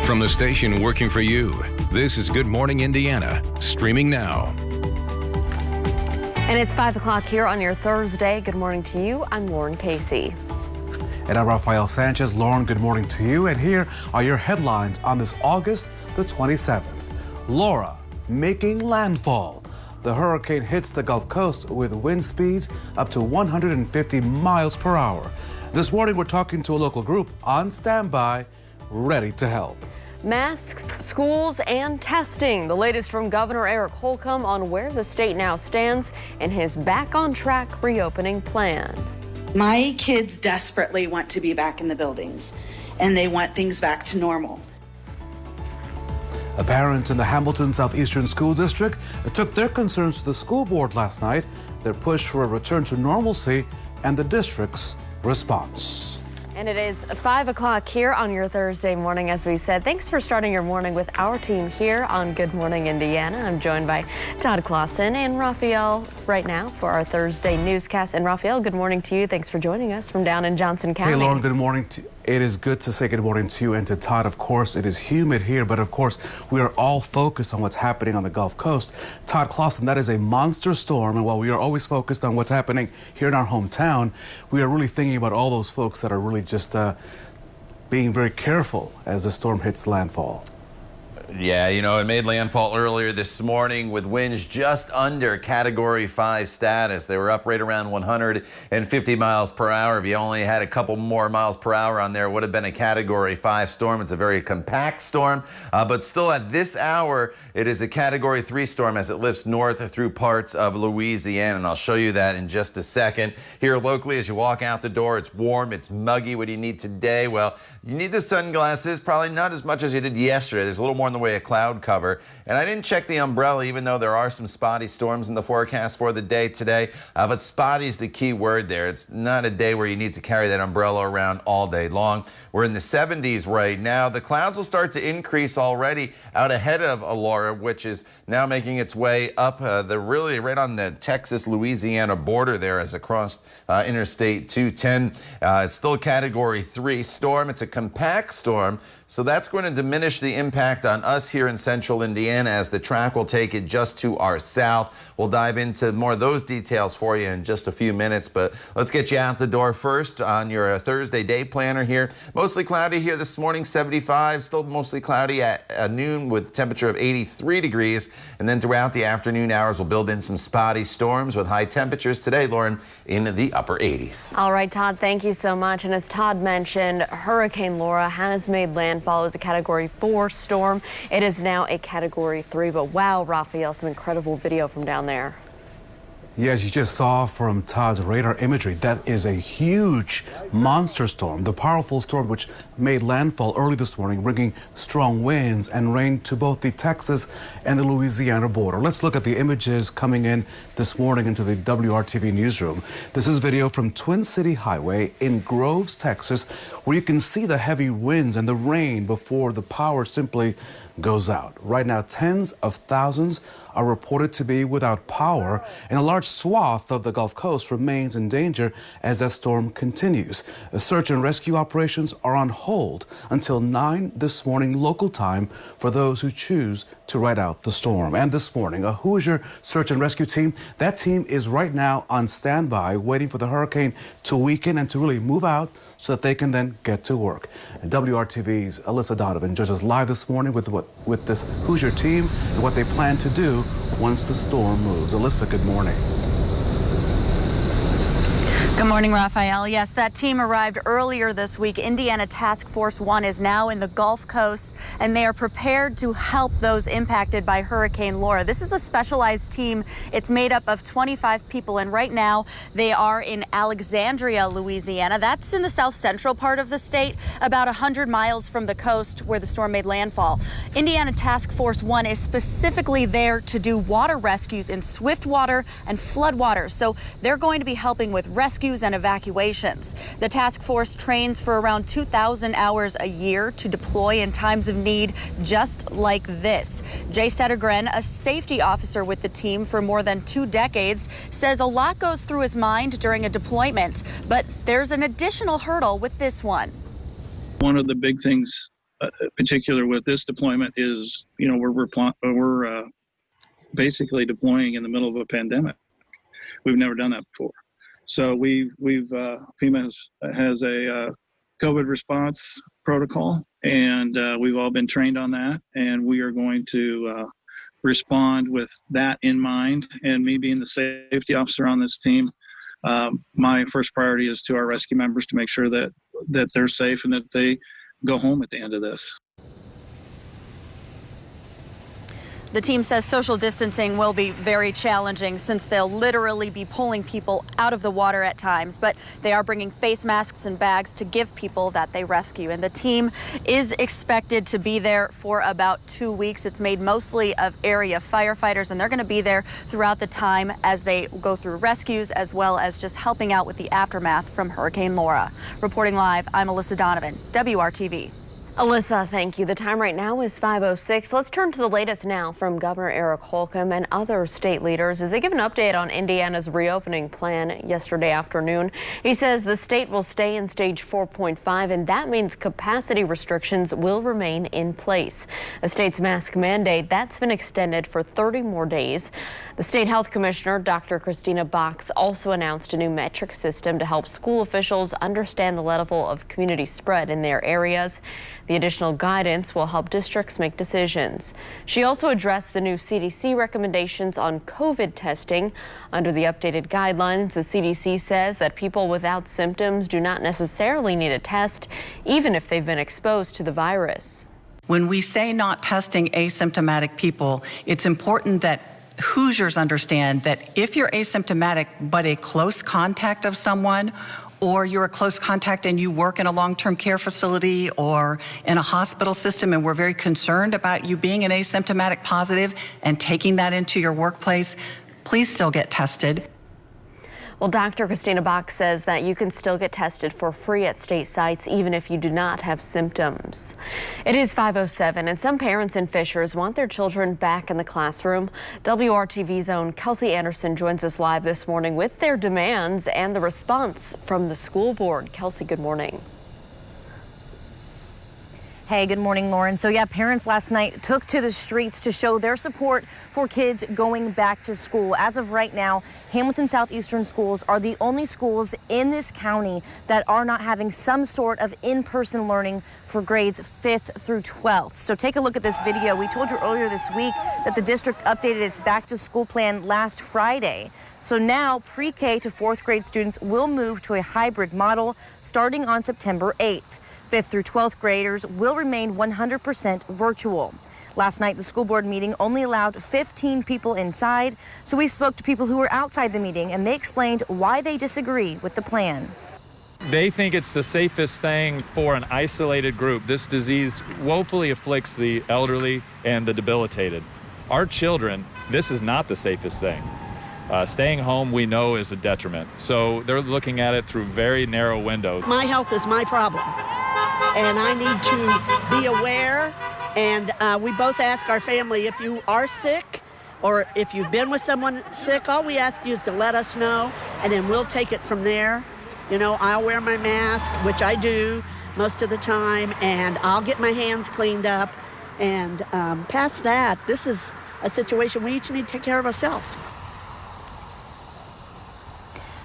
From the station working for you, this is Good Morning Indiana, streaming now. And it's 5 o'clock here on your Thursday. Good morning to you. I'm Lauren Casey. And I'm Rafael Sanchez. Lauren, good morning to you. And here are your headlines on this August the 27th. Laura making landfall. The hurricane hits the Gulf Coast with wind speeds up to 150 miles per hour. This morning, we're talking to a local group on standby, ready to help. Masks, schools, and testing. The latest from Governor Eric Holcomb on where the state now stands in his back on track reopening plan. My kids desperately want to be back in the buildings, and they want things back to normal. A parent in the Hamilton Southeastern School District took their concerns to the school board last night. Their push for a return to normalcy and the district's response. And it is 5 o'clock here on your Thursday morning, as we said. Thanks for starting your morning with our team here on Good Morning Indiana. I'm joined by Todd Clausen and Raphael right now for our Thursday newscast. And Raphael, good morning to you. Thanks for joining us from down in Johnson County. Hey, Lauren, good morning to you. It is good to say good morning to you and to Todd. Of course, it is humid here, but of course, we are all focused on what's happening on the Gulf Coast. Todd Clausen, that is a monster storm, and while we are always focused on what's happening here in our hometown, we are really thinking about all those folks that are really just being very careful as the storm hits landfall. Yeah, you know, it made landfall earlier this morning with winds just under Category 5 status. They were up right around 150 miles per hour. If you only had a couple more miles per hour on there, it would have been a Category 5 storm. It's a very compact storm, but still at this hour, it is a Category 3 storm as it lifts north through parts of Louisiana, and I'll show you that in just a second. Here locally, as you walk out the door, it's warm, it's muggy. What do you need today? Well, you need the sunglasses, probably not as much as you did yesterday. There's a little more in the way of cloud cover, and I didn't check the umbrella, even though there are some spotty storms in the forecast for the day today, but spotty is the key word there. It's not a day where you need to carry that umbrella around all day long. We're in the 70s right now. The clouds will start to increase already out ahead of Laura, which is now making its way up really right on the Texas-Louisiana border there as across Interstate 210. It's still a Category 3 storm. It's a compact storm, so that's going to diminish the impact on us here in central Indiana as the track will take it just to our south. We'll dive into more of those details for you in just a few minutes, but let's get you out the door first on your Thursday day planner here. Mostly cloudy here this morning, 75, still mostly cloudy at noon with a temperature of 83 degrees, and then throughout the afternoon hours we'll build in some spotty storms with high temperatures today, Lauren, in the upper 80s. All right, Todd, thank you so much. And as Todd mentioned, Hurricane Laura has made landfall as a Category 4 storm. It is now a Category 3, but wow, Raphael, some incredible video from down there. Yes, you just saw from Todd's radar imagery, that is a huge monster storm, the powerful storm which made landfall early this morning, bringing strong winds and rain to both the Texas and the Louisiana border. Let's look at the images coming in this morning into the WRTV newsroom. This is video from Twin City Highway in Groves, Texas, where you can see the heavy winds and the rain before the power simply goes out. Right now, tens of thousands are reported to be without power, and a large swath of the Gulf Coast remains in danger as that storm continues. The search and rescue operations are on hold until 9 this morning local time for those who choose to ride out the storm. And this morning, a Hoosier search and rescue team, that team is right now on standby, waiting for the hurricane to weaken and to really move out so that they can then get to work. And WRTV's Alyssa Donovan joins us live this morning with this Hoosier team and what they plan to do once the storm moves. Alyssa, good morning. Good morning, Raphael. Yes, that team arrived earlier this week. Indiana Task Force 1 is now in the Gulf Coast, and they are prepared to help those impacted by Hurricane Laura. This is a specialized team. It's made up of 25 people, and right now they are in Alexandria, Louisiana. That's in the south central part of the state, about 100 miles from the coast where the storm made landfall. Indiana Task Force 1 is specifically there to do water rescues in swift water and flood waters. So they're going to be helping with rescue and evacuations. The task force trains for around 2,000 hours a year to deploy in times of need just like this. Jay Settergren, a safety officer with the team for more than 2 decades, says a lot goes through his mind during a deployment, but there's an additional hurdle with this one. One of the big things particular with this deployment is, we're basically deploying in the middle of a pandemic. We've never done that before. So FEMA has a COVID response protocol, and we've all been trained on that, and we are going to respond with that in mind. And me being the safety officer on this team, my first priority is to our rescue members to make sure that they're safe and that they go home at the end of this. The team says social distancing will be very challenging since they'll literally be pulling people out of the water at times, but they are bringing face masks and bags to give people that they rescue. And the team is expected to be there for about 2 weeks. It's made mostly of area firefighters, and they're going to be there throughout the time as they go through rescues as well as just helping out with the aftermath from Hurricane Laura. Reporting live, I'm Alyssa Donovan, WRTV. Alyssa, thank you. The time right now is 5:06. Let's turn to the latest now from Governor Eric Holcomb and other state leaders as they give an update on Indiana's reopening plan yesterday afternoon. He says the state will stay in stage 4.5, and that means capacity restrictions will remain in place. The state's mask mandate, that's been extended for 30 more days. The state health commissioner, Dr. Christina Box, also announced a new metric system to help school officials understand the level of community spread in their areas. The additional guidance will help districts make decisions. She also addressed the new CDC recommendations on COVID testing. Under the updated guidelines, the CDC says that people without symptoms do not necessarily need a test, even if they've been exposed to the virus. When we say not testing asymptomatic people, it's important that Hoosiers understand that if you're asymptomatic but a close contact of someone, or you're a close contact and you work in a long-term care facility or in a hospital system, and we're very concerned about you being an asymptomatic positive and taking that into your workplace, please still get tested. Well, Dr. Christina Box says that you can still get tested for free at state sites even if you do not have symptoms. It is 5:07, and some parents in Fishers want their children back in the classroom. WRTV's own Kelsey Anderson joins us live this morning with their demands and the response from the school board. Kelsey, good morning. Hey, good morning, Lauren. So yeah, parents last night took to the streets to show their support for kids going back to school. As of right now, Hamilton Southeastern schools are the only schools in this county that are not having some sort of in-person learning for grades 5th through 12th. So take a look at this video. We told you earlier this week that the district updated its back to school plan last Friday. So now pre-K to 4th grade students will move to a hybrid model starting on September 8th. 5th through 12th graders will remain 100% virtual. Last night, the school board meeting only allowed 15 people inside, so we spoke to people who were outside the meeting, and they explained why they disagree with the plan. They think it's the safest thing for an isolated group. This disease woefully afflicts the elderly and the debilitated. Our children, this is not the safest thing. Staying home, we know, is a detriment. So they're looking at it through very narrow windows. My health is my problem, and I need to be aware. And we both ask our family, if you are sick or if you've been with someone sick, all we ask you is to let us know, and then we'll take it from there. You know, I'll wear my mask, which I do most of the time, and I'll get my hands cleaned up. And past that, this is a situation we each need to take care of ourselves.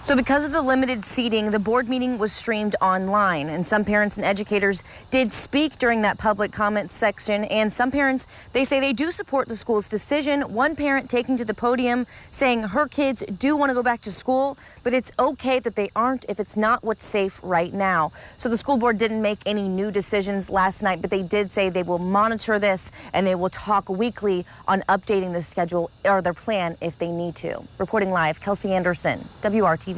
So because of the limited seating, the board meeting was streamed online, and some parents and educators did speak during that public comment section. And some parents, they say they do support the school's decision. One parent taking to the podium saying her kids do want to go back to school, but it's okay that they aren't if it's not what's safe right now. So the school board didn't make any new decisions last night, but they did say they will monitor this and they will talk weekly on updating the schedule or their plan if they need to. Reporting live, Kelsey Anderson, WRTV.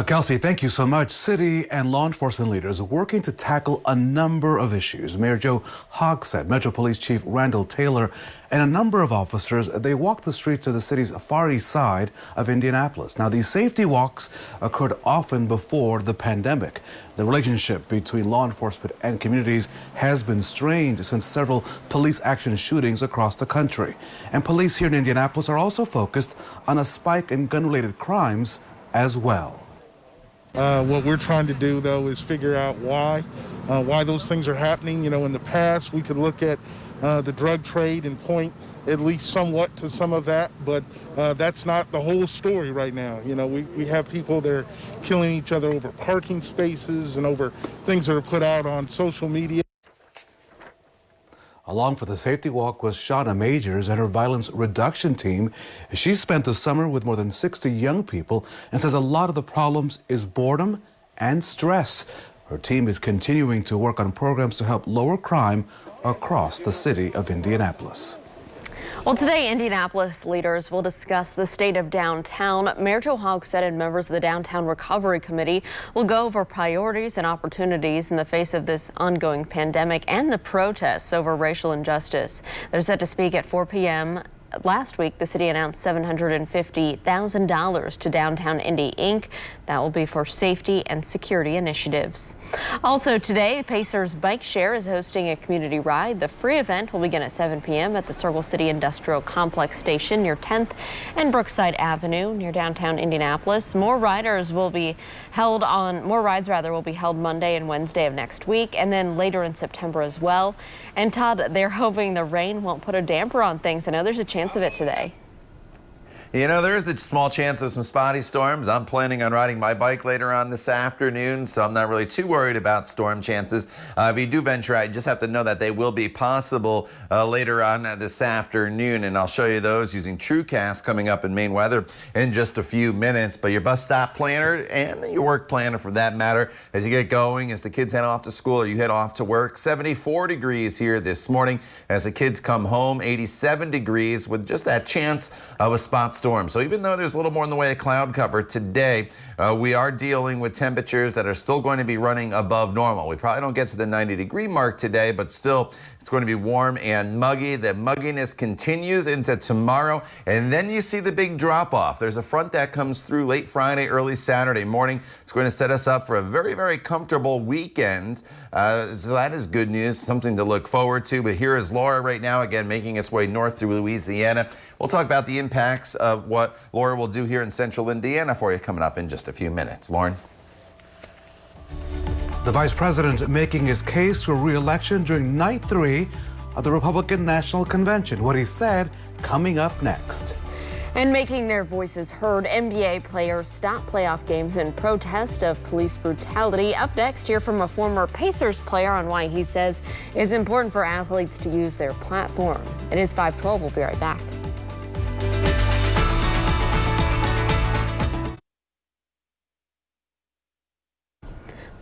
Kelsey, thank you so much. City and law enforcement leaders are working to tackle a number of issues. Mayor Joe Hogsett, Metro Police Chief Randall Taylor, and a number of officers, they walked the streets of the city's far east side of Indianapolis. Now, these safety walks occurred often before the pandemic. The relationship between law enforcement and communities has been strained since several police action shootings across the country. And police here in Indianapolis are also focused on a spike in gun-related crimes as well. What we're trying to do, though, is figure out why those things are happening. You know, in the past, we could look at the drug trade and point at least somewhat to some of that, but that's not the whole story right now. You know, we have people that are killing each other over parking spaces and over things that are put out on social media. Along for the safety walk was Shauna Majors and her violence reduction team. She spent the summer with more than 60 young people and says a lot of the problems is boredom and stress. Her team is continuing to work on programs to help lower crime across the city of Indianapolis. Well, today, Indianapolis leaders will discuss the state of downtown. Mayor Joe Hogsett and members of the Downtown Recovery Committee will go over priorities and opportunities in the face of this ongoing pandemic and the protests over racial injustice. They're set to speak at 4 p.m. Last week, the city announced $750,000 to Downtown Indy Inc. That will be for safety and security initiatives. Also today, Pacers Bike Share is hosting a community ride. The free event will begin at 7 p.m. at the Circle City Industrial Complex Station near 10th and Brookside Avenue near downtown Indianapolis. More rides will be held Monday and Wednesday of next week, and then later in September as well. And Todd, they're hoping the rain won't put a damper on things. I know there's a chance of it today. You know, there is a small chance of some spotty storms. I'm planning on riding my bike later on this afternoon, so I'm not really too worried about storm chances. If you do venture out, you just have to know that they will be possible later on this afternoon, and I'll show you those using TrueCast coming up in Maine weather in just a few minutes. But your bus stop planner and your work planner, for that matter, as you get going, as the kids head off to school or you head off to work. 74 degrees here this morning as the kids come home. 87 degrees with just that chance of a spot storm. So even though there's a little more in the way of cloud cover today, we are dealing with temperatures that are still going to be running above normal. We probably don't get to the 90-degree mark today, but still it's going to be warm and muggy. The mugginess continues into tomorrow, and then you see the big drop-off. There's a front that comes through late Friday, early Saturday morning. It's going to set us up for a very, very comfortable weekend. So that is good news, something to look forward to. But here is Laura right now, again, making its way north through Louisiana. We'll talk about the impacts of what Laura will do here in central Indiana for you coming up in just a few minutes. Lauren. The vice president making his case for re-election during night 3 of the Republican National Convention. What he said coming up next. And making their voices heard, NBA players stop playoff games in protest of police brutality. Up next, hear from a former Pacers player on why he says it's important for athletes to use their platform. It is 5:12. We'll be right back.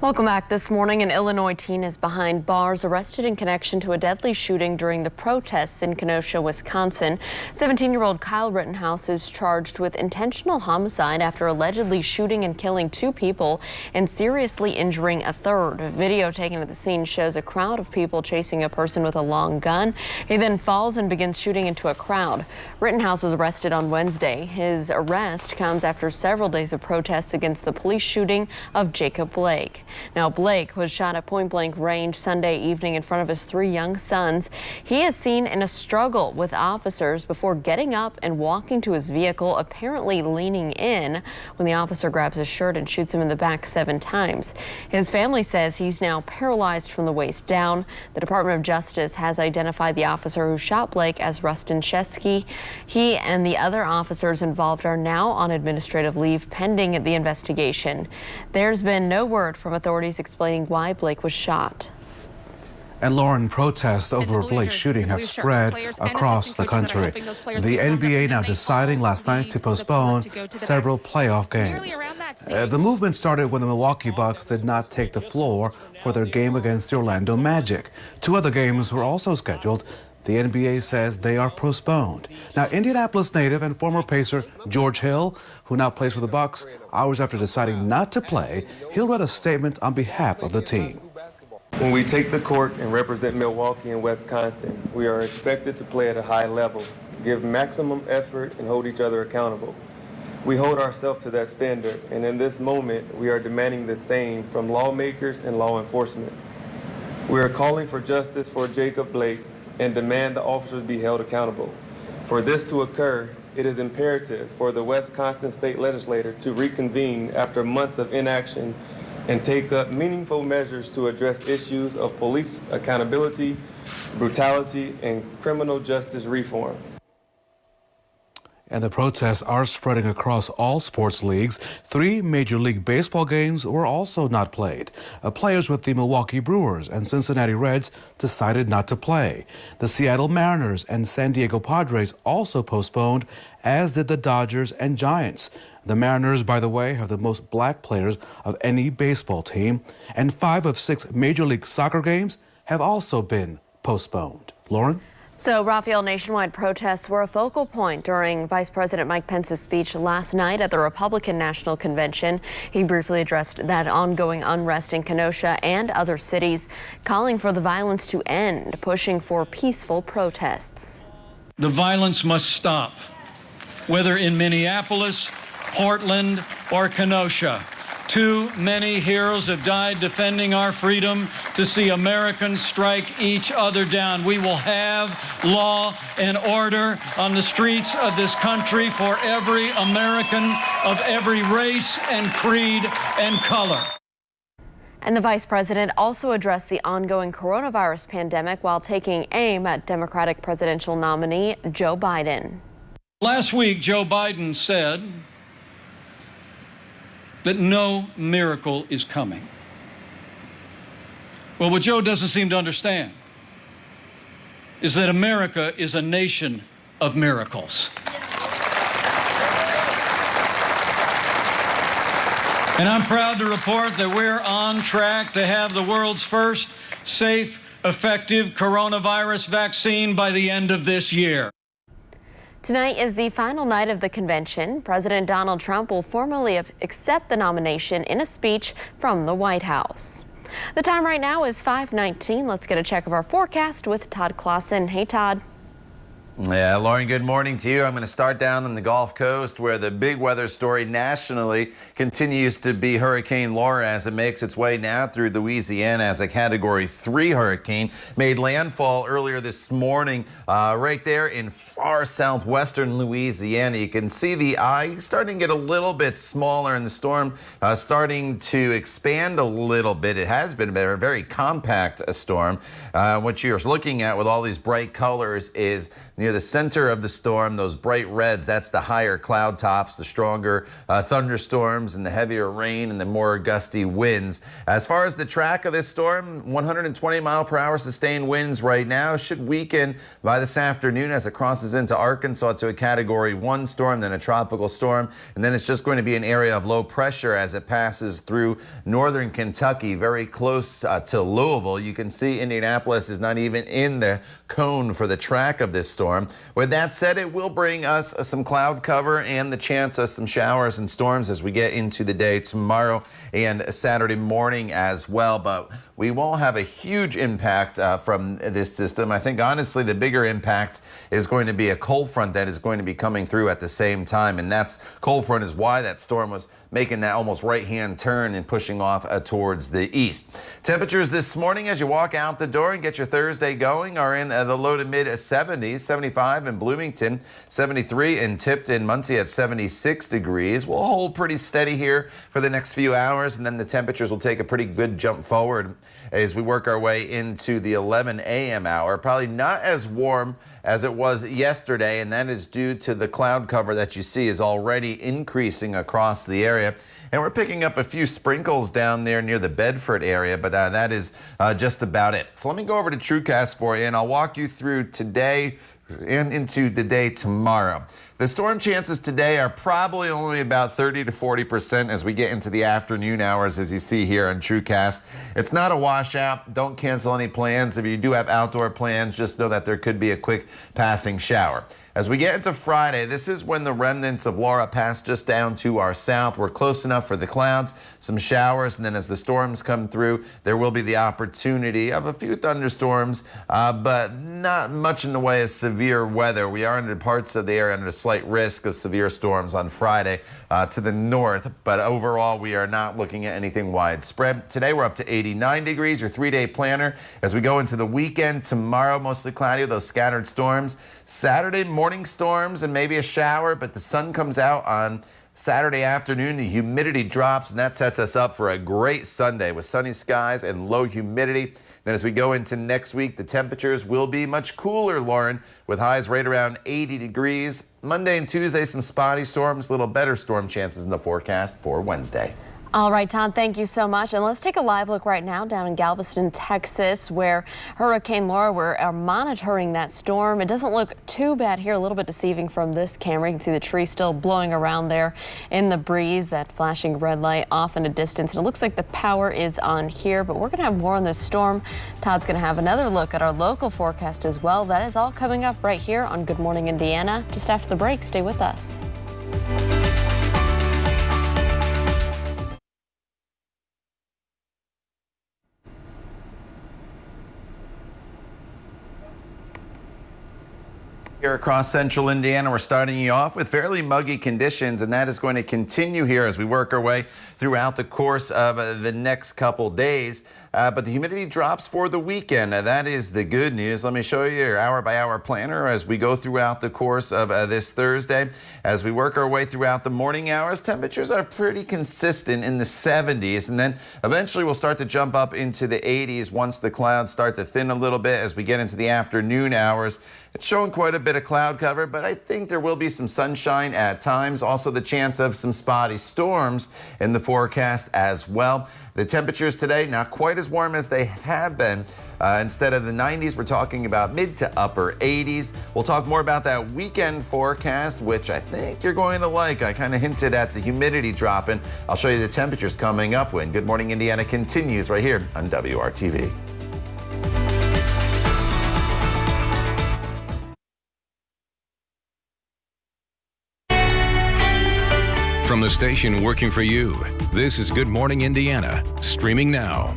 Welcome back. This morning, an Illinois teen is behind bars, arrested in connection to a deadly shooting during the protests in Kenosha, Wisconsin. 17-year-old Kyle Rittenhouse is charged with intentional homicide after allegedly shooting and killing 2 people and seriously injuring a third. A video taken at the scene shows a crowd of people chasing a person with a long gun. He then falls and begins shooting into a crowd. Rittenhouse was arrested on Wednesday. His arrest comes after several days of protests against the police shooting of Jacob Blake. Now, Blake was shot at point-blank range Sunday evening in front of his 3 young sons. He is seen in a struggle with officers before getting up and walking to his vehicle, apparently leaning in when the officer grabs his shirt and shoots him in the back 7 times. His family says he's now paralyzed from the waist down. The Department of Justice has identified the officer who shot Blake as Rustin Chesky. He and the other officers involved are now on administrative leave pending the investigation. There's been no word from authorities explaining why Blake was shot. And Lauren, protests over Blake's shooting have spread across the country. The NBA now deciding last night to postpone several playoff games. The movement started when the Milwaukee Bucks did not take the floor for their game against the Orlando Magic. 2 other games were also scheduled. The NBA says they are postponed. Now, Indianapolis native and former Pacer George Hill, who now plays for the Bucks, hours after deciding not to play, he'll read a statement on behalf of the team. When we take the court and represent Milwaukee and Wisconsin, we are expected to play at a high level, give maximum effort, and hold each other accountable. We hold ourselves to that standard, and in this moment, we are demanding the same from lawmakers and law enforcement. We are calling for justice for Jacob Blake and demand the officers be held accountable. For this to occur, it is imperative for the Wisconsin State Legislature to reconvene after months of inaction and take up meaningful measures to address issues of police accountability, brutality, and criminal justice reform. And the protests are spreading across all sports leagues. 3 Major League Baseball games were also not played. Players with the Milwaukee Brewers and Cincinnati Reds decided not to play. The Seattle Mariners and San Diego Padres also postponed, as did the Dodgers and Giants. The Mariners, by the way, have the most black players of any baseball team. And 5 of 6 Major League Soccer games have also been postponed. Lauren? So, Raphael, nationwide protests were a focal point during Vice President Mike Pence's speech last night at the Republican National Convention. He briefly addressed that ongoing unrest in Kenosha and other cities, calling for the violence to end, pushing for peaceful protests. The violence must stop, whether in Minneapolis, Portland, or Kenosha. Too many heroes have died defending our freedom to see Americans strike each other down. We will have law and order on the streets of this country for every American of every race and creed and color. And the vice president also addressed the ongoing coronavirus pandemic while taking aim at Democratic presidential nominee Joe Biden. Last week, Joe Biden said that no miracle is coming. Well, what Joe doesn't seem to understand is that America is a nation of miracles. And I'm proud to report that we're on track to have the world's first safe, effective coronavirus vaccine by the end of this year. Tonight is the final night of the convention. President Donald Trump will formally accept the nomination in a speech from the White House. The time right now is 5:19. Let's get a check of our forecast with Todd Clausen. Hey, Todd. Yeah, Lauren, good morning to you. I'm going to start down on the Gulf Coast, where the big weather story nationally continues to be Hurricane Laura as it makes its way now through Louisiana as a Category 3 hurricane. Made landfall earlier this morning right there in far southwestern Louisiana. You can see the eye starting to get a little bit smaller and the storm starting to expand a little bit. It has been a very compact storm. What you're looking at with all these bright colors is near the center of the storm, those bright reds, that's the higher cloud tops, the stronger thunderstorms and the heavier rain and the more gusty winds. As far as the track of this storm, 120 mile per hour sustained winds right now, should weaken by this afternoon as it crosses into Arkansas to a Category 1 storm, then a tropical storm, and then it's just going to be an area of low pressure as it passes through northern Kentucky, very close to Louisville. You can see Indianapolis is not even in the cone for the track of this storm. With that said, it will bring us some cloud cover and the chance of some showers and storms as we get into the day tomorrow and Saturday morning as well. But we won't have a huge impact from this system. I think, honestly, the bigger impact is going to be a cold front that is going to be coming through at the same time. And that's cold front is why that storm was making that almost right-hand turn and pushing off towards the east. Temperatures this morning as you walk out the door and get your Thursday going are in the low to mid 70s, 75 in Bloomington, 73 in Tipton, Muncie at 76 degrees. We'll hold pretty steady here for the next few hours, and then the temperatures will take a pretty good jump forward as we work our way into the 11 a.m. hour. Probably not as warm as it was yesterday, and that is due to the cloud cover that you see is already increasing across the area. And we're picking up a few sprinkles down there near the Bedford area, but that is just about it. So let me go over to TrueCast for you, and I'll walk you through today and into the day tomorrow. The storm chances today are probably only about 30 to 40% as we get into the afternoon hours, as you see here on TrueCast. It's not a washout. Don't cancel any plans. If you do have outdoor plans, just know that there could be a quick passing shower. As we get into Friday, this is when the remnants of Laura pass just down to our south. We're close enough for the clouds, some showers, and then as the storms come through, there will be the opportunity of a few thunderstorms, but not much in the way of severe weather. We are under parts of the area under slight risk of severe storms on Friday to the north, but overall we are not looking at anything widespread. Today we're up to 89 degrees, your 3-day planner. As we go into the weekend, tomorrow mostly cloudy with those scattered storms. Saturday morning storms and maybe a shower, but the sun comes out on Saturday afternoon. The humidity drops, and that sets us up for a great Sunday with sunny skies and low humidity. Then as we go into next week, the temperatures will be much cooler, Lauren, with highs right around 80 degrees. Monday and Tuesday, some spotty storms, little better storm chances in the forecast for Wednesday. All right, Todd, thank you so much. And let's take a live look right now down in Galveston, Texas, where Hurricane Laura, we're monitoring that storm. It doesn't look too bad here, a little bit deceiving from this camera. You can see the tree still blowing around there in the breeze, that flashing red light off in a distance. And it looks like the power is on here, but we're going to have more on this storm. Todd's going to have another look at our local forecast as well. That is all coming up right here on Good Morning Indiana. Just after the break, stay with us. Here across central Indiana, we're starting you off with fairly muggy conditions, and that is going to continue here as we work our way throughout the course of the next couple days. But the humidity drops for the weekend. That is the good news. Let me show you your hour-by-hour planner as we go throughout the course of this Thursday. As we work our way throughout the morning hours, temperatures are pretty consistent in the 70s, and then eventually we'll start to jump up into the 80s once the clouds start to thin a little bit as we get into the afternoon hours. It's showing quite a bit of cloud cover, but I think there will be some sunshine at times. Also the chance of some spotty storms in the forecast as well. The temperatures today, not quite as warm as they have been. Instead of the 90s, we're talking about mid to upper 80s. We'll talk more about that weekend forecast, which I think you're going to like. I kind of hinted at the humidity dropping. I'll show you the temperatures coming up when Good Morning Indiana continues right here on WRTV. From the station working for you, this is Good Morning Indiana, streaming now.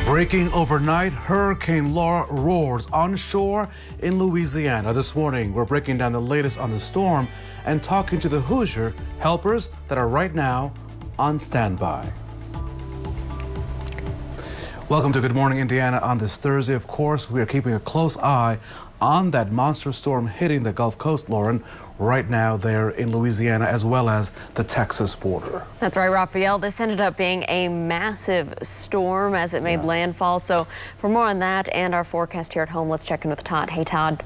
Breaking overnight, Hurricane Laura roars onshore in Louisiana. This morning, we're breaking down the latest on the storm and talking to the Hoosier helpers that are right now on standby. Welcome to Good Morning Indiana on this Thursday. Of course, we are keeping a close eye on that monster storm hitting the Gulf Coast, Lauren, right now there in Louisiana as well as the Texas border. That's right, Raphael. This ended up being a massive storm as it made landfall. So for more on that and our forecast here at home, let's check in with Todd. Hey, Todd.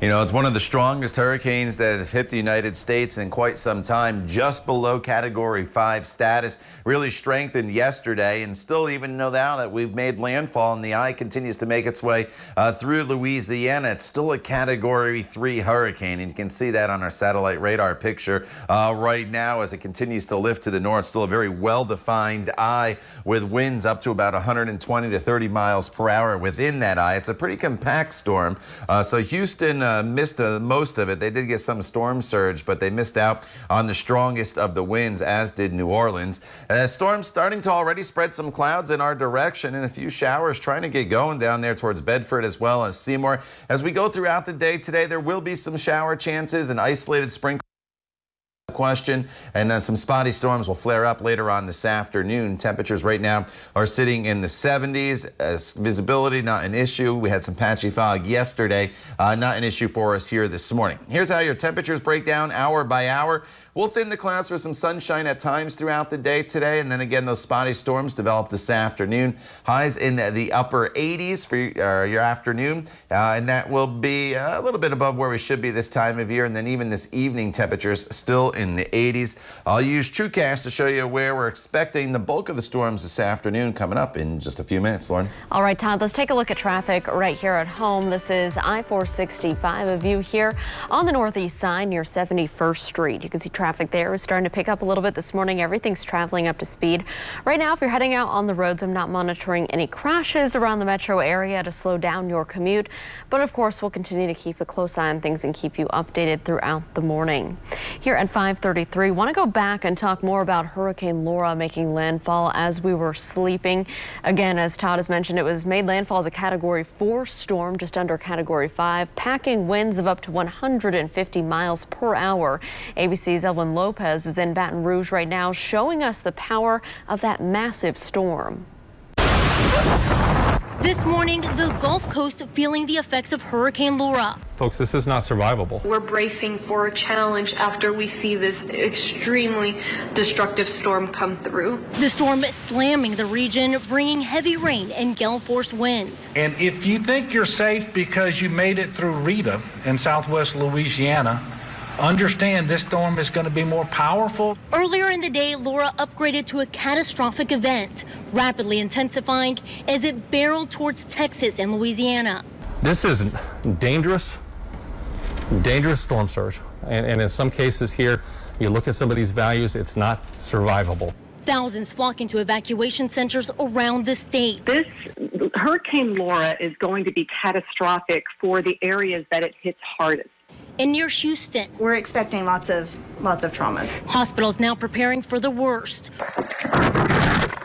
You know, it's one of the strongest hurricanes that has hit the United States in quite some time, just below Category 5 status. Really strengthened yesterday, and still even now that we've made landfall and the eye continues to make its way through Louisiana. It's still a Category 3 hurricane, and you can see that on our satellite radar picture right now as it continues to lift to the north. Still a very well-defined eye with winds up to about 120 to 30 miles per hour within that eye. It's a pretty compact storm. So Houston missed most of it. They did get some storm surge, but they missed out on the strongest of the winds, as did New Orleans. Storm's starting to already spread some clouds in our direction and a few showers trying to get going down there towards Bedford as well as Seymour. As we go throughout the day today, there will be some shower chances and isolated sprinkles. Question, and some spotty storms will flare up later on this afternoon. Temperatures right now are sitting in the 70s. Visibility not an issue. We had some patchy fog yesterday, not an issue for us here this morning. Here's how your temperatures break down hour by hour. We'll thin the clouds for some sunshine at times throughout the day today, and then again those spotty storms develop this afternoon. Highs in the upper 80s for your afternoon, and that will be a little bit above where we should be this time of year, and then even this evening temperatures still in the 80s. I'll use TrueCast to show you where we're expecting the bulk of the storms this afternoon coming up in just a few minutes, Lauren. All right, Todd, let's take a look at traffic right here at home. This is I-465, a view here on the northeast side near 71st Street. You can see traffic there is starting to pick up a little bit this morning. Everything's traveling up to speed. Right now, if you're heading out on the roads, I'm not monitoring any crashes around the metro area to slow down your commute. But of course, we'll continue to keep a close eye on things and keep you updated throughout the morning. Here at 5 5:33. Want to go back and talk more about Hurricane Laura making landfall as we were sleeping. Again, as Todd has mentioned, it was made landfall as a Category 4 storm, just under Category 5, packing winds of up to 150 miles per hour. ABC's Elwin Lopez is in Baton Rouge right now, showing us the power of that massive storm. This morning, the Gulf Coast feeling the effects of Hurricane Laura. Folks, this is not survivable. We're bracing for a challenge after we see this extremely destructive storm come through. The storm slamming the region, bringing heavy rain and gale force winds. And if you think you're safe because you made it through Rita in southwest Louisiana, understand this storm is going to be more powerful. Earlier in the day, Laura upgraded to a catastrophic event, rapidly intensifying as it barreled towards Texas and Louisiana. This is dangerous storm surge. And in some cases here, you look at some of these values, it's not survivable. Thousands flocking to evacuation centers around the state. This Hurricane Laura is going to be catastrophic for the areas that it hits hardest. And near Houston, we're expecting lots of traumas. Hospitals now preparing for the worst.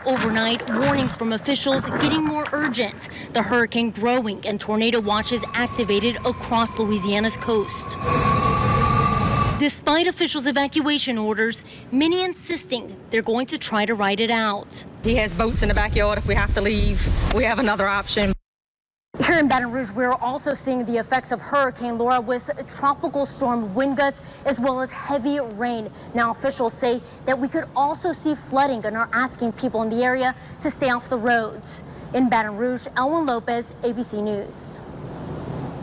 Overnight, warnings from officials getting more urgent. The hurricane growing and tornado watches activated across Louisiana's coast. Despite officials' evacuation orders, many insisting they're going to try to ride it out. He has boats in the backyard. If we have to leave, we have another option. Here in Baton Rouge, we're also seeing the effects of Hurricane Laura with tropical storm wind gusts as well as heavy rain. Now officials say that we could also see flooding and are asking people in the area to stay off the roads. In Baton Rouge, Elwin Lopez, ABC News.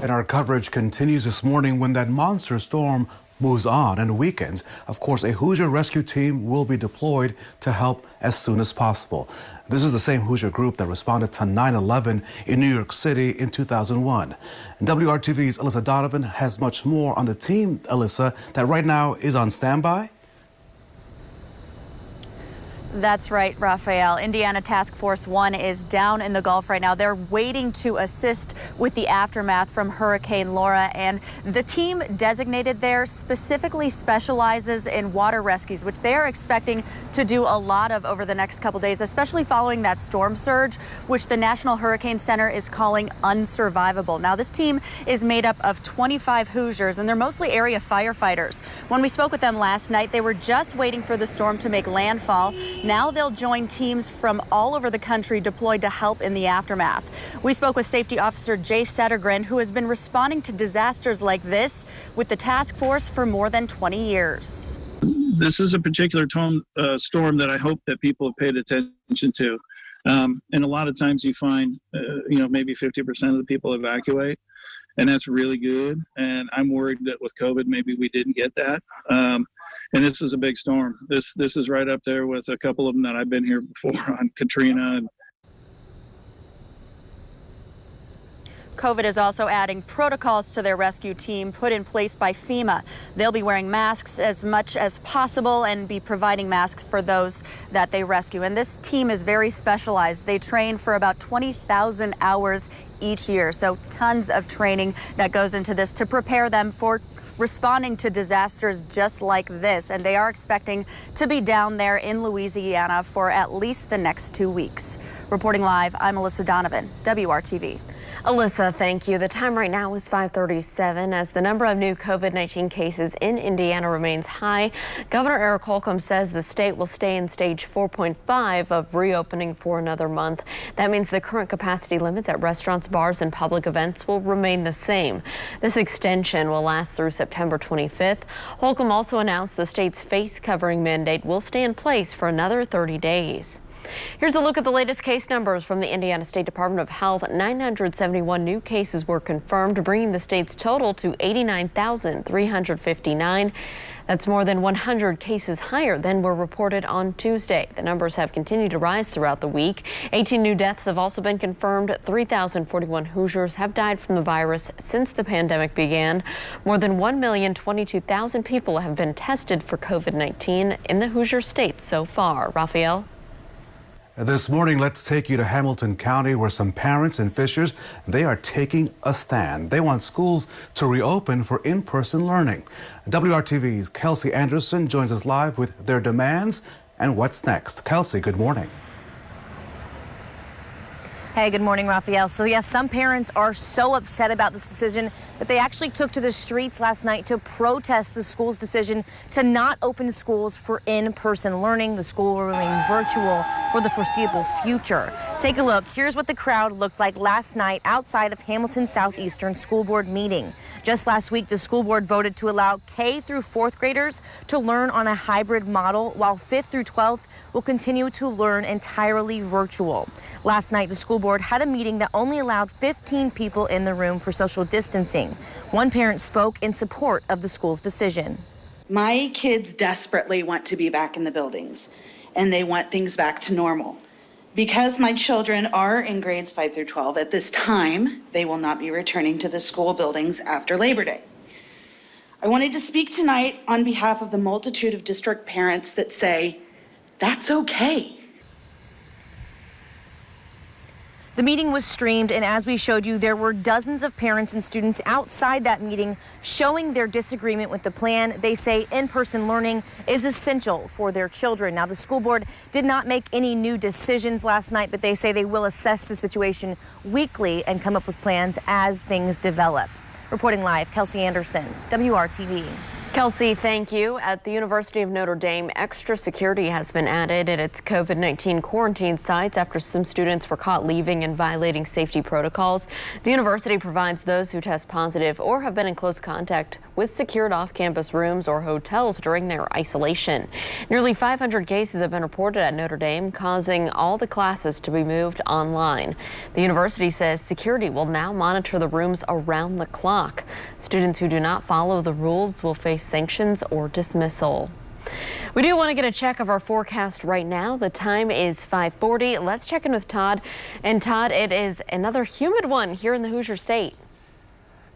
And our coverage continues this morning when that monster storm moves on and weakens. Of course, a Hoosier rescue team will be deployed to help as soon as possible. This is the same Hoosier group that responded to 9/11 in New York City in 2001. And WRTV's Alyssa Donovan has much more on the team, Alyssa, that right now is on standby. That's right, Raphael. Indiana Task Force 1 is down in the Gulf right now. They're waiting to assist with the aftermath from Hurricane Laura, and the team designated there specifically specializes in water rescues, which they are expecting to do a lot of over the next couple days, especially following that storm surge, which the National Hurricane Center is calling unsurvivable. Now, this team is made up of 25 Hoosiers, and they're mostly area firefighters. When we spoke with them last night, they were just waiting for the storm to make landfall. Now they'll join teams from all over the country deployed to help in the aftermath. We spoke with Safety Officer Jay Settergren, who has been responding to disasters like this with the task force for more than 20 years. This is a particular storm that I hope that people have paid attention to. And a lot of times you find, maybe 50% of the people evacuate. And that's really good. And I'm worried that with COVID, maybe we didn't get that. And this is a big storm. This is right up there with a couple of them that I've been here before on Katrina. COVID is also adding protocols to their rescue team put in place by FEMA. They'll be wearing masks as much as possible and be providing masks for those that they rescue. And this team is very specialized. They train for about 20,000 hours each year. So tons of training that goes into this to prepare them for responding to disasters just like this. And they are expecting to be down there in Louisiana for at least the next 2 weeks. Reporting live, I'm Alyssa Donovan, WRTV. Alyssa, thank you. The time right now is 5:37 as the number of new COVID-19 cases in Indiana remains high. Governor Eric Holcomb says the state will stay in stage 4.5 of reopening for another month. That means the current capacity limits at restaurants, bars, and public events will remain the same. This extension will last through September 25th. Holcomb also announced the state's face covering mandate will stay in place for another 30 days. Here's a look at the latest case numbers from the Indiana State Department of Health. 971 new cases were confirmed, bringing the state's total to 89,359. That's more than 100 cases higher than were reported on Tuesday. The numbers have continued to rise throughout the week. 18 new deaths have also been confirmed. 3,041 Hoosiers have died from the virus since the pandemic began. More than 1,022,000 people have been tested for COVID-19 in the Hoosier state so far. Raphael? This morning, let's take you to Hamilton County, where some parents and fishers, they are taking a stand. They want schools to reopen for in-person learning. WRTV's Kelsey Anderson joins us live with their demands and what's next. Kelsey, good morning. Hey, good morning, Raphael. So yes, some parents are so upset about this decision that they actually took to the streets last night to protest the school's decision to not open schools for in-person learning. The school will remain virtual for the foreseeable future. Take a look. Here's what the crowd looked like last night outside of Hamilton Southeastern School Board meeting. Just last week, the school board voted to allow K through 4th graders to learn on a hybrid model, while 5th through 12th will continue to learn entirely virtual. Last night, the school board had a meeting that only allowed 15 people in the room for social distancing. One parent spoke in support of the school's decision. My kids desperately want to be back in the buildings, and they want things back to normal. Because my children are in grades 5 through 12 at this time, they will not be returning to the school buildings after Labor Day. I wanted to speak tonight on behalf of the multitude of district parents that say, that's okay. The meeting was streamed, and as we showed you, there were dozens of parents and students outside that meeting showing their disagreement with the plan. They say in-person learning is essential for their children. Now, the school board did not make any new decisions last night, but they say they will assess the situation weekly and come up with plans as things develop. Reporting live, Kelsey Anderson, WRTV. Kelsey, thank you. At the University of Notre Dame, extra security has been added at its COVID-19 quarantine sites after some students were caught leaving and violating safety protocols. The university provides those who test positive or have been in close contact with secured off-campus rooms or hotels during their isolation. Nearly 500 cases have been reported at Notre Dame, causing all the classes to be moved online. The university says security will now monitor the rooms around the clock. Students who do not follow the rules will face sanctions or dismissal. We do want to get a check of our forecast right now. The time is 5:40. Let's check in with Todd. And Todd, it is another humid one here in the Hoosier State.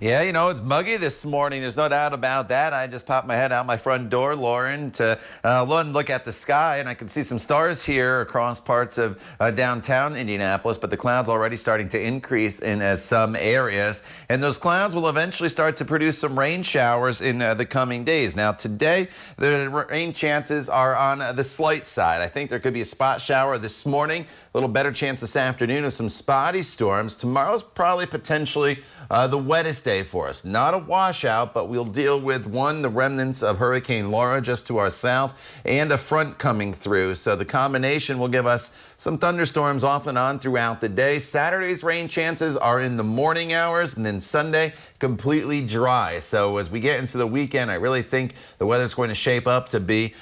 Yeah, you know, it's muggy this morning. There's no doubt about that. I just popped my head out my front door, Lauren, to look at the sky, and I can see some stars here across parts of downtown Indianapolis, but the clouds already starting to increase in some areas, and those clouds will eventually start to produce some rain showers in the coming days. Now, today, the rain chances are on the slight side. I think there could be a spot shower this morning, a little better chance this afternoon of some spotty storms. Tomorrow's probably potentially the wettest day for us. Not a washout, but we'll deal with the remnants of Hurricane Laura just to our south and a front coming through. So the combination will give us some thunderstorms off and on throughout the day. Saturday's rain chances are in the morning hours, and then Sunday completely dry. So as we get into the weekend, I really think the weather's going to shape up to be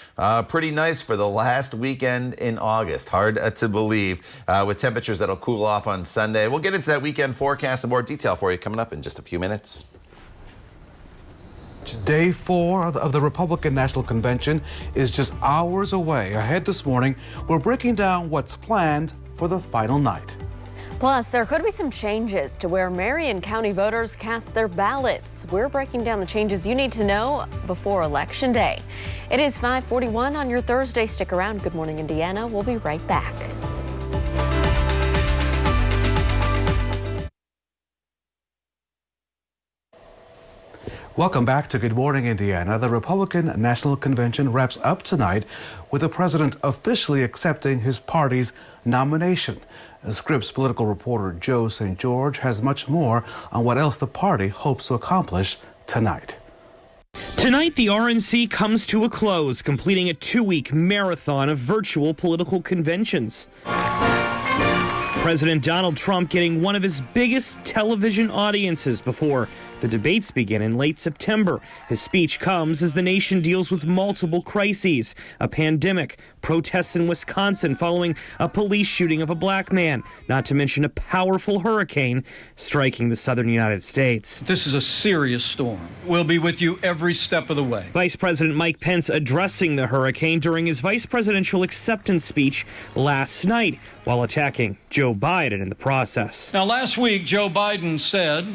pretty nice for the last weekend in August. Hard to believe with temperatures that'll cool off on Sunday. We'll get into that weekend forecast in more detail for you coming up in just a few minutes. Day 4 of the Republican National Convention is just hours away. Ahead this morning, we're breaking down what's planned for the final night. Plus, there could be some changes to where Marion County voters cast their ballots. We're breaking down the changes you need to know before Election Day. It is 5:41 on your Thursday. Stick around. Good Morning Indiana. We'll be right back. Welcome back to Good Morning Indiana. The Republican National Convention wraps up tonight with the president officially accepting his party's nomination. Scripps political reporter Joe St. George has much more on what else the party hopes to accomplish tonight. Tonight, the RNC comes to a close, completing a 2-week marathon of virtual political conventions. President Donald Trump getting one of his biggest television audiences before the debates begin in late September. His speech comes as the nation deals with multiple crises, a pandemic, protests in Wisconsin following a police shooting of a black man, not to mention a powerful hurricane striking the southern United States. This is a serious storm. We'll be with you every step of the way. Vice President Mike Pence addressing the hurricane during his vice presidential acceptance speech last night, while attacking Joe Biden in the process. Now, last week, Joe Biden said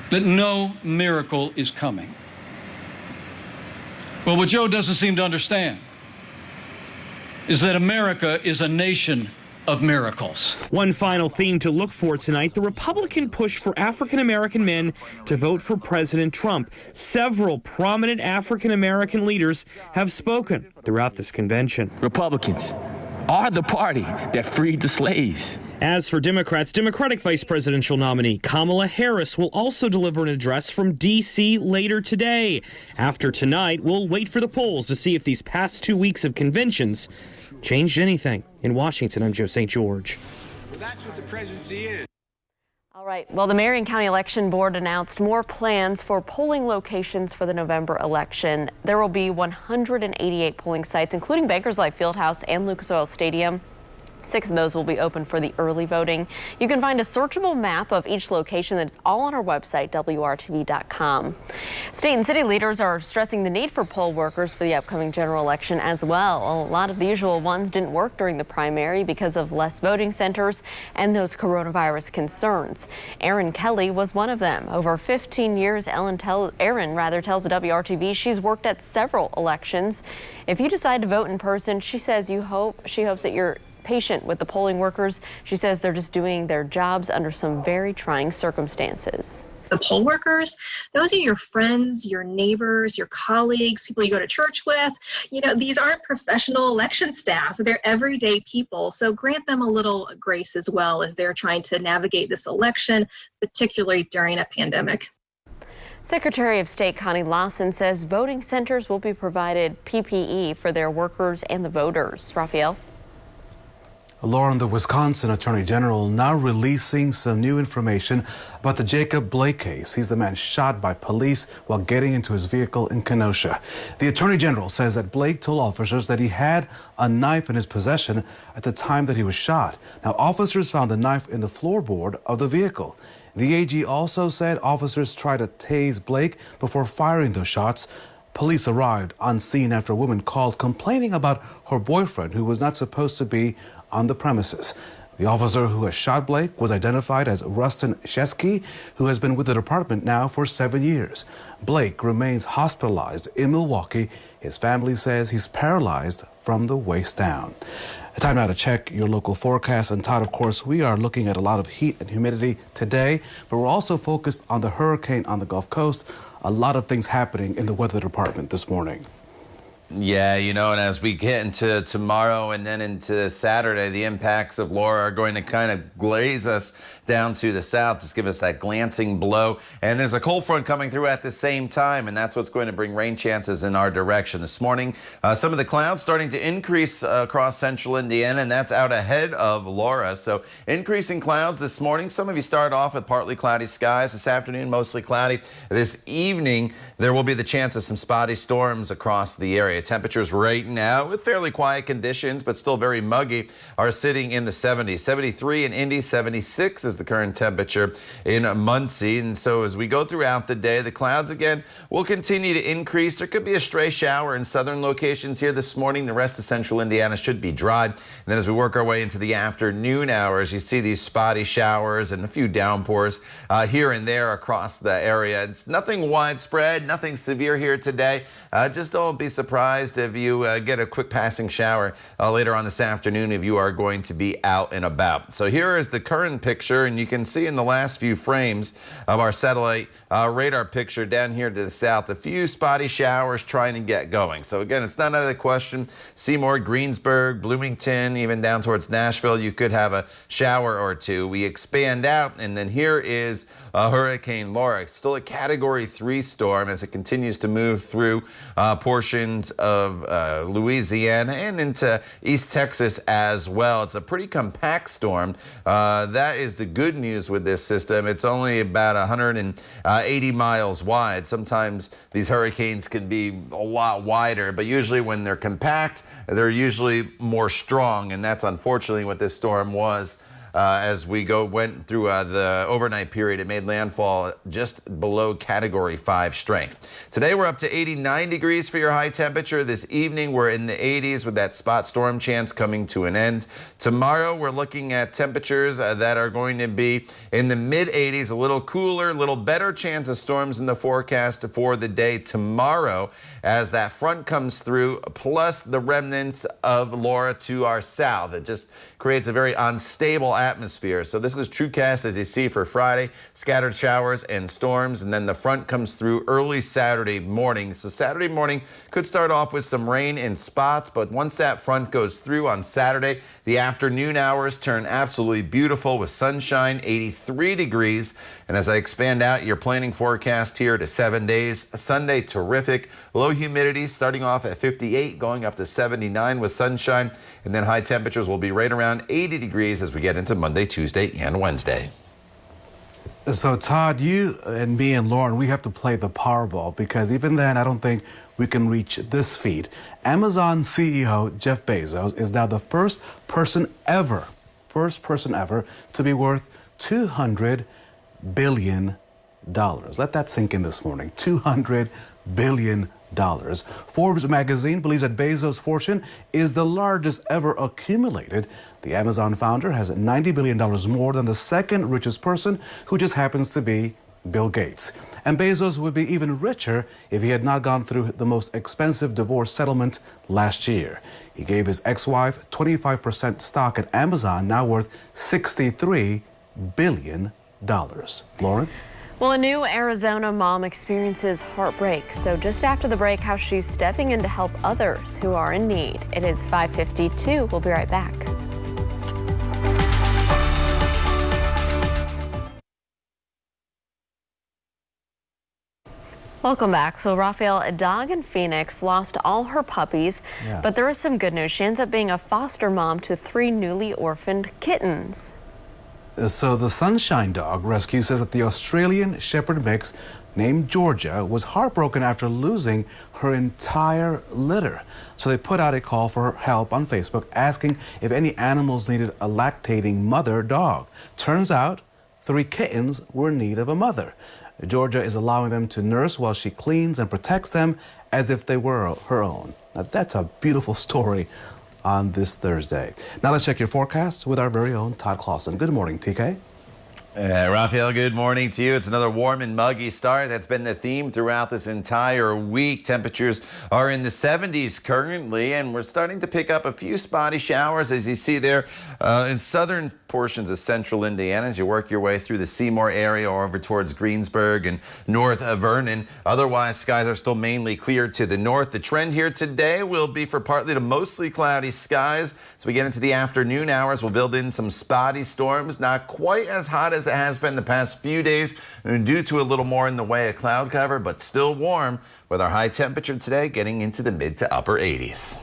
that no miracle is coming. Well, what Joe doesn't seem to understand is that America is a nation of miracles. One final theme to look for tonight, the Republican push for African-American men to vote for President Trump. Several prominent African-American leaders have spoken throughout this convention. Republicans are the party that freed the slaves. As for Democrats, Democratic vice presidential nominee Kamala Harris will also deliver an address from D.C. later today. After tonight, we'll wait for the polls to see if these past 2 weeks of conventions changed anything. In Washington, I'm Joe St. George. Well, that's what the presidency is. All right. Well, the Marion County Election Board announced more plans for polling locations for the November election. There will be 188 polling sites, including Bankers Life Fieldhouse and Lucas Oil Stadium. 6 of those will be open for the early voting. You can find a searchable map of each location that's all on our website, WRTV.com. State and city leaders are stressing the need for poll workers for the upcoming general election as well. A lot of the usual ones didn't work during the primary because of less voting centers and those coronavirus concerns. Erin Kelly was one of them. Over 15 years, Erin tells the WRTV she's worked at several elections. If you decide to vote in person, she says she hopes that you're patient with the polling workers. She says they're just doing their jobs under some very trying circumstances. The poll workers, those are your friends, your neighbors, your colleagues, people you go to church with. You know, these aren't professional election staff. They're everyday people. So grant them a little grace as well as they're trying to navigate this election, particularly during a pandemic. Secretary of State Connie Lawson says voting centers will be provided PPE for their workers and the voters. Raphael. Lauren, the Wisconsin Attorney General now releasing some new information about the Jacob Blake case. He's the man shot by police while getting into his vehicle in Kenosha. The Attorney General says that Blake told officers that he had a knife in his possession at the time that he was shot. Now, officers found the knife in the floorboard of the vehicle. The AG also said officers tried to tase Blake before firing those shots. Police arrived on scene after a woman called complaining about her boyfriend who was not supposed to be on the premises. The officer who has shot Blake was identified as Rustin Shesky, who has been with the department now for 7 years. Blake remains hospitalized in Milwaukee. His family says he's paralyzed from the waist down. Time now to check your local forecast. And Todd, of course, we are looking at a lot of heat and humidity today, but we're also focused on the hurricane on the Gulf Coast. A lot of things happening in the weather department this morning. Yeah, you know, and as we get into tomorrow and then into Saturday, the impacts of Laura are going to kind of glaze us down to the south, just give us that glancing blow. And there's a cold front coming through at the same time, and that's what's going to bring rain chances in our direction. This morning, some of the clouds starting to increase across central Indiana, and that's out ahead of Laura. So increasing clouds this morning. Some of you start off with partly cloudy skies. This afternoon, mostly cloudy. This evening, there will be the chance of some spotty storms across the area. Temperatures right now, with fairly quiet conditions, but still very muggy, are sitting in the 70s. 73 in Indy, 76 is the current temperature in Muncie. And so as we go throughout the day, the clouds again will continue to increase. There could be a stray shower in southern locations here this morning. The rest of central Indiana should be dry. And then as we work our way into the afternoon hours, you see these spotty showers and a few downpours here and there across the area. It's nothing widespread, nothing severe here today. Just don't be surprised if you get a quick passing shower later on this afternoon if you are going to be out and about. So here is the current picture, and you can see in the last few frames of our satellite radar picture down here to the south, a few spotty showers trying to get going. So again, it's not out of the question. Seymour, Greensburg, Bloomington, even down towards Nashville, you could have a shower or two. We expand out, and then here is Hurricane Laura, still a Category 3 storm as it continues to move through portions of Louisiana and into East Texas as well. It's a pretty compact storm. That is the good news with this system. It's only about 180 miles wide. Sometimes these hurricanes can be a lot wider, but usually when they're compact, they're usually more strong, and that's unfortunately what this storm was as we went through the overnight period. It made landfall just below Category 5 strength. Today we're up to 89 degrees for your high temperature. This evening we're in the 80s with that spot storm chance coming to an end. Tomorrow we're looking at temperatures that are going to be in the mid-80s, a little cooler, a little better chance of storms in the forecast for the day tomorrow as that front comes through, plus the remnants of Laura to our south. It just creates a very unstable atmosphere. So this is TrueCast as you see for Friday, scattered showers and storms, and then the front comes through early Saturday morning. So Saturday morning could start off with some rain in spots, but once that front goes through on Saturday, the afternoon hours turn absolutely beautiful with sunshine, 83 degrees. And as I expand out your planning forecast here to 7 days, Sunday terrific, low humidity starting off at 58, going up to 79 with sunshine, and then high temperatures will be right around 80 degrees as we get into Monday, Tuesday, and Wednesday. So, Todd, you and me and Lauren, we have to play the Powerball because even then, I don't think we can reach this feat. Amazon CEO Jeff Bezos is now the first person ever to be worth $200 billion. Let that sink in this morning. $200 billion. Forbes magazine believes that Bezos' fortune is the largest ever accumulated. The Amazon founder has $90 billion more than the second richest person, who just happens to be Bill Gates. And Bezos would be even richer if he had not gone through the most expensive divorce settlement last year. He gave his ex-wife 25% stock at Amazon, now worth $63 billion. Lauren? Well, a new Arizona mom experiences heartbreak. So just after the break, how she's stepping in to help others who are in need. It is 5:52. We'll be right back. Welcome back. So Raphael, a dog in Phoenix lost all her puppies, but there is some good news. She ends up being a foster mom to 3 newly orphaned kittens. So the Sunshine Dog Rescue says that the Australian Shepherd mix named Georgia was heartbroken after losing her entire litter. So they put out a call for help on Facebook asking if any animals needed a lactating mother dog. Turns out 3 kittens were in need of a mother. Georgia is allowing them to nurse while she cleans and protects them as if they were her own. Now that's a beautiful story on this Thursday. Now let's check your forecast with our very own Todd Clausen. Good morning, TK. Raphael, good morning to you. It's another warm and muggy start. That's been the theme throughout this entire week. Temperatures are in the 70s currently, and we're starting to pick up a few spotty showers, as you see there in southern portions of central Indiana as you work your way through the Seymour area or over towards Greensburg and north of Vernon. Otherwise, skies are still mainly clear to the north. The trend here today will be for partly to mostly cloudy skies. As we get into the afternoon hours, we'll build in some spotty storms, not quite as hot as it has been the past few days due to a little more in the way of cloud cover, but still warm with our high temperature today getting into the mid to upper 80s.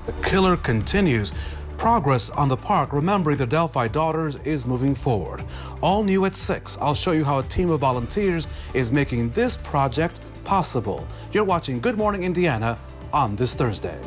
The killer continues. Progress on the park, remembering the Delphi daughters, is moving forward. All new at 6, I'll show you how a team of volunteers is making this project possible. You're watching Good Morning Indiana on this Thursday.